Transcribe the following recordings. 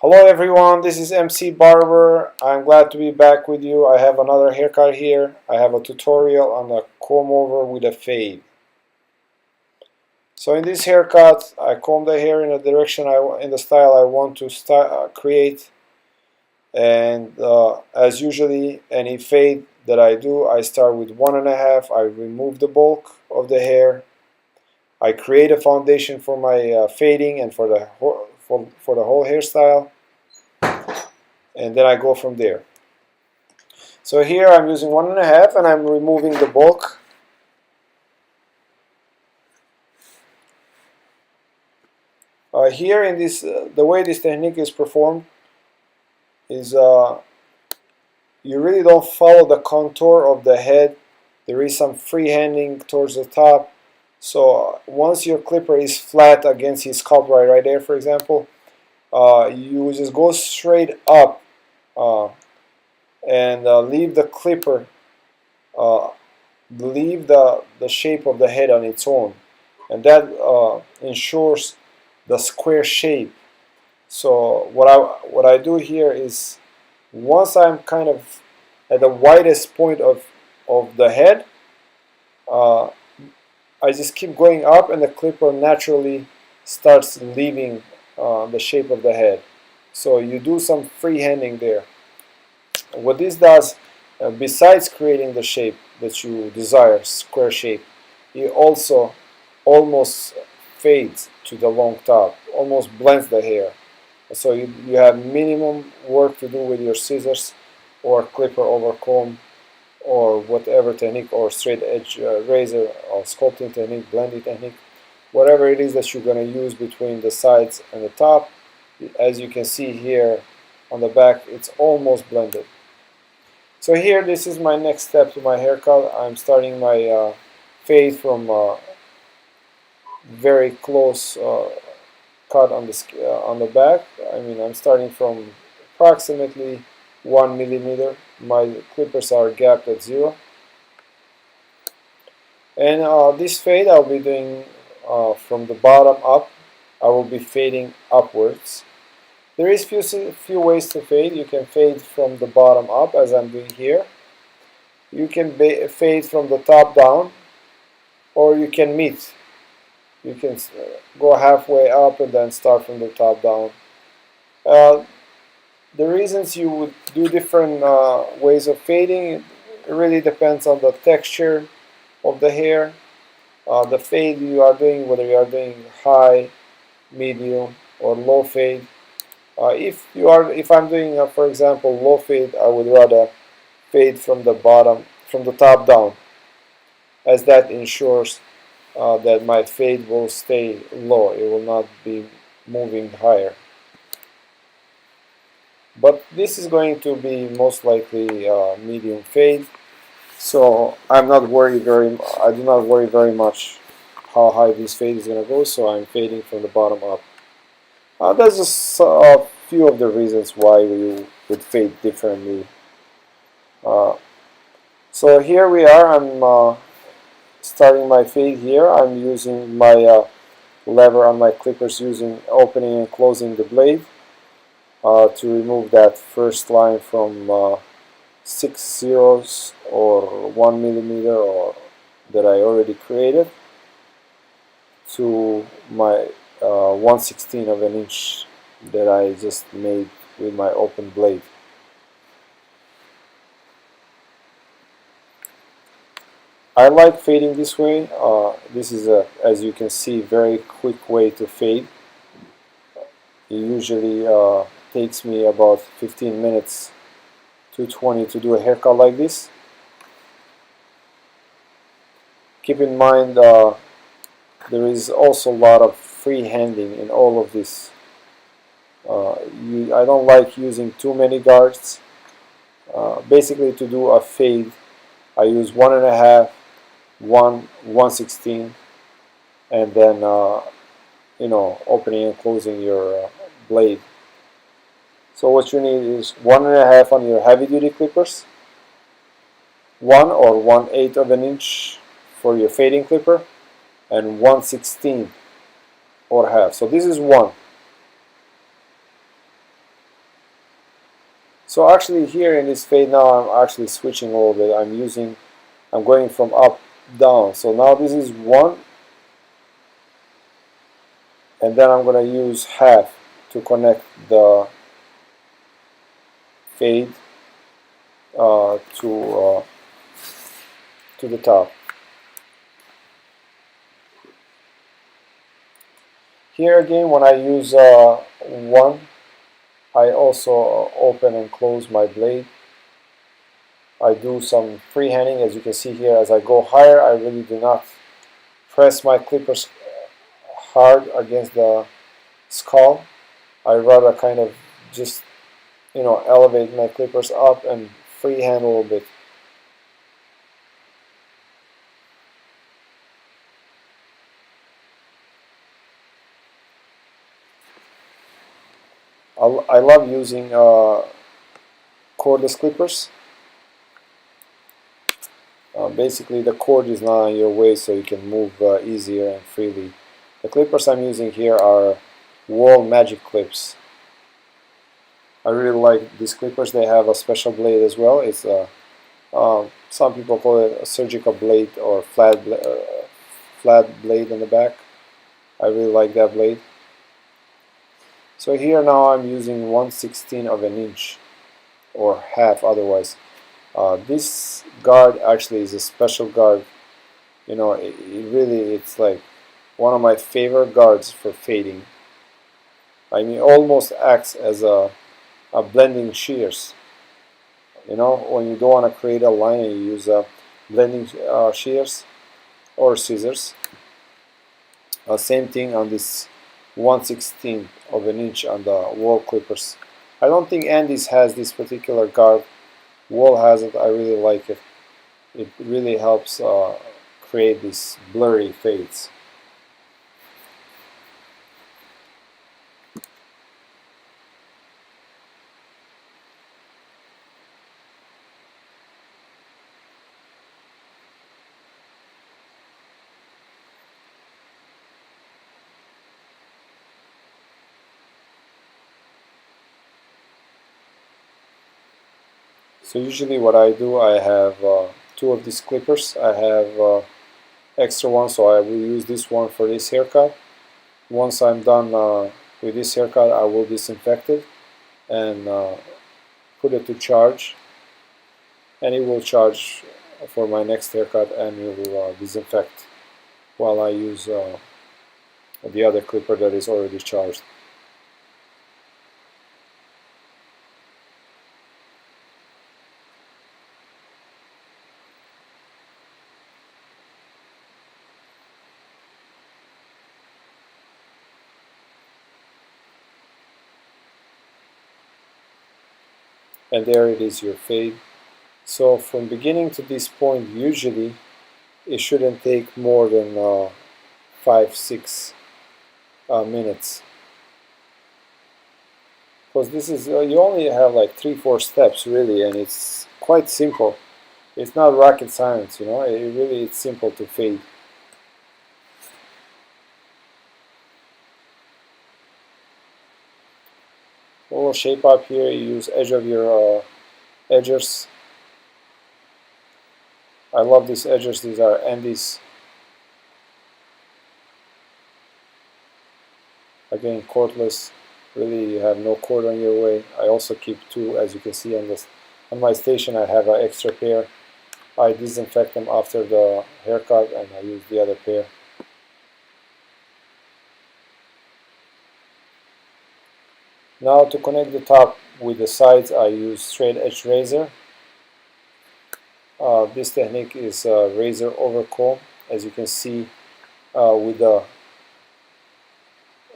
Hello everyone, this is MC Barber. I'm glad to be back with you. I have another haircut here. I have a tutorial on a comb over with a fade. So in this haircut, I comb the hair in the direction in the style I want to create. And as usually, any fade that I do, I start with 1.5. I remove the bulk of the hair. I create a foundation for my fading and for the whole hairstyle. And then I go from there. So here I'm using 1.5 and I'm removing the bulk. Here in this, the way this technique is performed is you really don't follow the contour of the head. There is some freehanding towards the top. So once your clipper is flat against his scalp right there, for example, you just go straight up and leave the clipper, leave the shape of the head on its own, and that ensures the square shape. So what I do here is, once I'm kind of at the widest point of the head, I just keep going up and the clipper naturally starts leaving the shape of the head. So you do some freehanding there. What this does, besides creating the shape that you desire, square shape, it also almost fades to the long top, almost blends the hair. So you have minimum work to do with your scissors or clipper over comb or whatever technique, or straight edge razor or sculpting technique, blending technique, whatever it is that you're going to use between the sides and the top. As you can see here on the back, it's almost blended. So here, this is my next step to my haircut. I'm starting my fade from very close cut on the back. I mean, I'm starting from approximately 1 millimeter. My clippers are gapped at 0. And this fade I'll be doing from the bottom up. I will be fading upwards. There is few ways to fade. You can fade from the bottom up, as I'm doing here. You can fade from the top down, or you can meet. You can go halfway up and then start from the top down. The reasons you would do different ways of fading, it really depends on the texture of the hair, the fade you are doing, whether you are doing high, medium, or low fade. If I'm doing, for example, low fade, I would rather fade from the top down, as that ensures that my fade will stay low. It will not be moving higher. But this is going to be most likely medium fade, so I do not worry very much how high this fade is going to go. So I'm fading from the bottom up. That's just a few of the reasons why we would fade differently. So here we are. I'm starting my fade here. I'm using my lever on my clippers, using opening and closing the blade to remove that first line from 6 zeros or 1 millimeter or that I already created to my 1/16 of an inch that I just made with my open blade. I like fading this way. This is as you can see, very quick way to fade. It usually takes me about 15 minutes to 20 to do a haircut like this. Keep in mind there is also a lot of freehanding in all of this. I don't like using too many guards. Basically, to do a fade, I use 1.5, 1/16, and then opening and closing your blade. So what you need is 1.5 on your heavy-duty clippers, 1 or 1/8 of an inch for your fading clipper, and 1/16 or half. So this is 1. So actually here in this fade now I'm actually switching a little bit. I'm going from up down. So now this is 1, and then I'm going to use half to connect the fade to the top. Here again, when I use 1, I also open and close my blade. I do some freehanding, as you can see here. As I go higher, I really do not press my clippers hard against the skull. I rather kind of just, elevate my clippers up and freehand a little bit. I love using cordless clippers. Basically, the cord is not on your waist, so you can move easier and freely. The clippers I'm using here are Wall Magic clips. I really like these clippers. They have a special blade as well. It's some people call it a surgical blade or flat blade in the back. I really like that blade. So here now I'm using 1/16 of an inch, or half otherwise. This guard actually is a special guard. It's like one of my favorite guards for fading. I mean, almost acts as a blending shears. When you don't want to create a line, you use blending shears or scissors. Same thing on this 1/16 of an inch on the wall clippers. I don't think Andis has this particular guard. Wall has it. I really like it. It really helps create these blurry fades. So usually what I do, I have 2 of these clippers. I have extra one, so I will use this one for this haircut. Once I'm done with this haircut, I will disinfect it and put it to charge, and it will charge for my next haircut, and it will disinfect while I use the other clipper that is already charged. And there it is, your fade. So from beginning to this point, usually it shouldn't take more than 5-6 minutes, because this is you only have like 3-4 steps really, and it's quite simple. It's not rocket science, it's simple to fade. A little shape up here, you use edge of your edgers. I love these edgers. These are Andis. Again, cordless. Really, you have no cord on your way. I also keep 2, as you can see on this. On my station, I have an extra pair. I disinfect them after the haircut, and I use the other pair. Now to connect the top with the sides, I use straight edge razor. This technique is razor over comb. As you can see, with the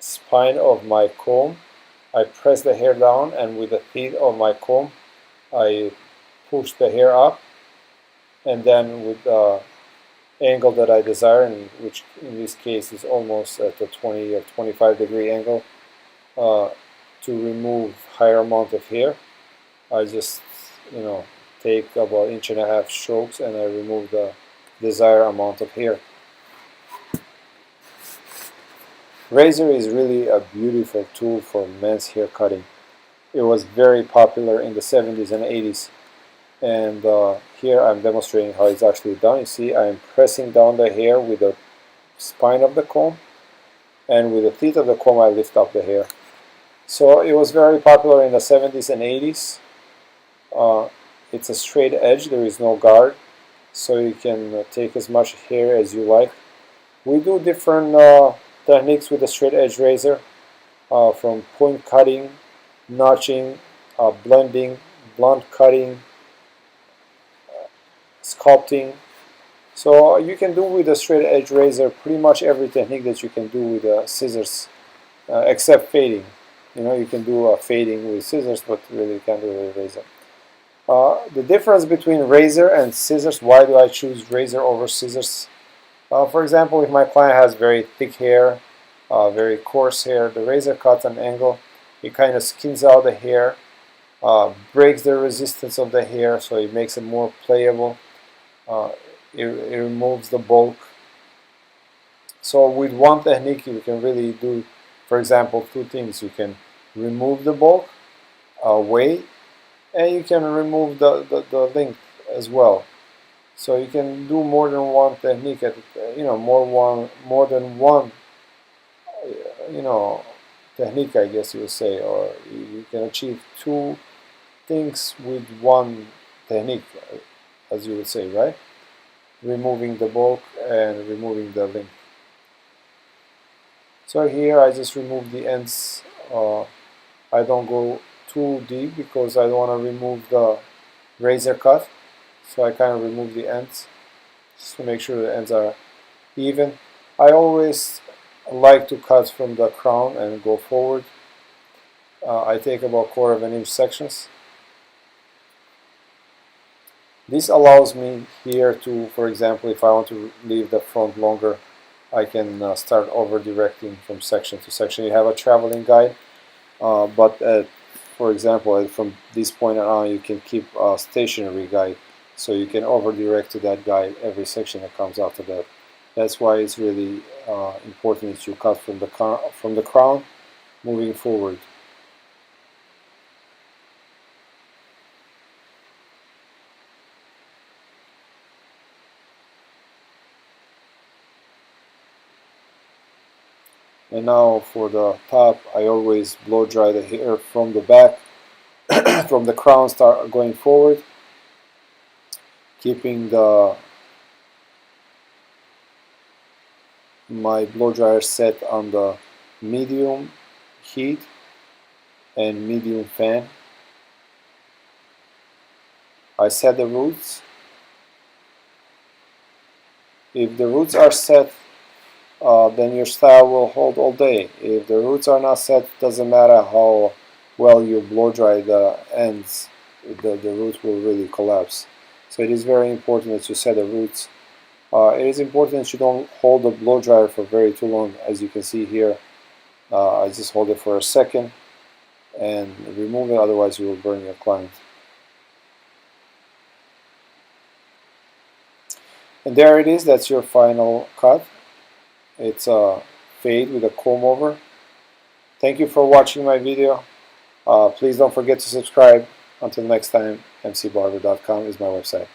spine of my comb, I press the hair down, and with the teeth of my comb, I push the hair up, and then with the angle that I desire, and which in this case is almost at the 20 or 25 degree angle, to remove higher amount of hair, I just take about 1.5 strokes, and I remove the desired amount of hair. Razor is really a beautiful tool for men's hair cutting. It was very popular in the 70s and 80s. And here I'm demonstrating how it's actually done. You see, I'm pressing down the hair with the spine of the comb, and with the teeth of the comb I lift up the hair. So it was very popular in the 70s and 80s. It's a straight edge, there is no guard, so you can take as much hair as you like. We do different techniques with the straight edge razor, from point cutting, notching, blending, blunt cutting, sculpting. So you can do with a straight edge razor pretty much every technique that you can do with scissors, except fading. You can do fading with scissors, but really you can't do it with a razor. The difference between razor and scissors, why do I choose razor over scissors? For example, if my client has very thick hair, very coarse hair, the razor cuts an angle, it kind of skins out the hair, breaks the resistance of the hair, so it makes it more playable. It removes the bulk. So with one technique you can really do, for example, two things. You can remove the bulk away, and you can remove the length as well. So you can do more than one technique at more than one technique, I guess you would say, or you can achieve two things with one technique, as you would say, right? Removing the bulk and removing the length. So here I just remove the ends. I don't go too deep because I don't want to remove the razor cut. So I kind of remove the ends just to make sure the ends are even. I always like to cut from the crown and go forward. I take about 1/4 of an inch sections. This allows me here to, for example, if I want to leave the front longer, I can start over directing from section to section. You have a traveling guide, but for example, from this point on, you can keep a stationary guide, so you can over direct to that guide every section that comes after that. That's why it's really important that you cut from the crown moving forward. And now for the top, I always blow dry the hair from the back, from the crown start going forward, keeping my blow dryer set on the medium heat and medium fan. I set the roots. If the roots are set, then your style will hold all day. If the roots are not set, doesn't matter how well you blow dry the ends, the roots will really collapse. So it is very important that you set the roots. It is important that you don't hold the blow dryer for very too long. As you can see here, I just hold it for a second and remove it, otherwise you will burn your client. And there it is, that's your final cut. It's a fade with a comb over. Thank you for watching my video. Please don't forget to subscribe. Until next time, mcbarber.com is my website.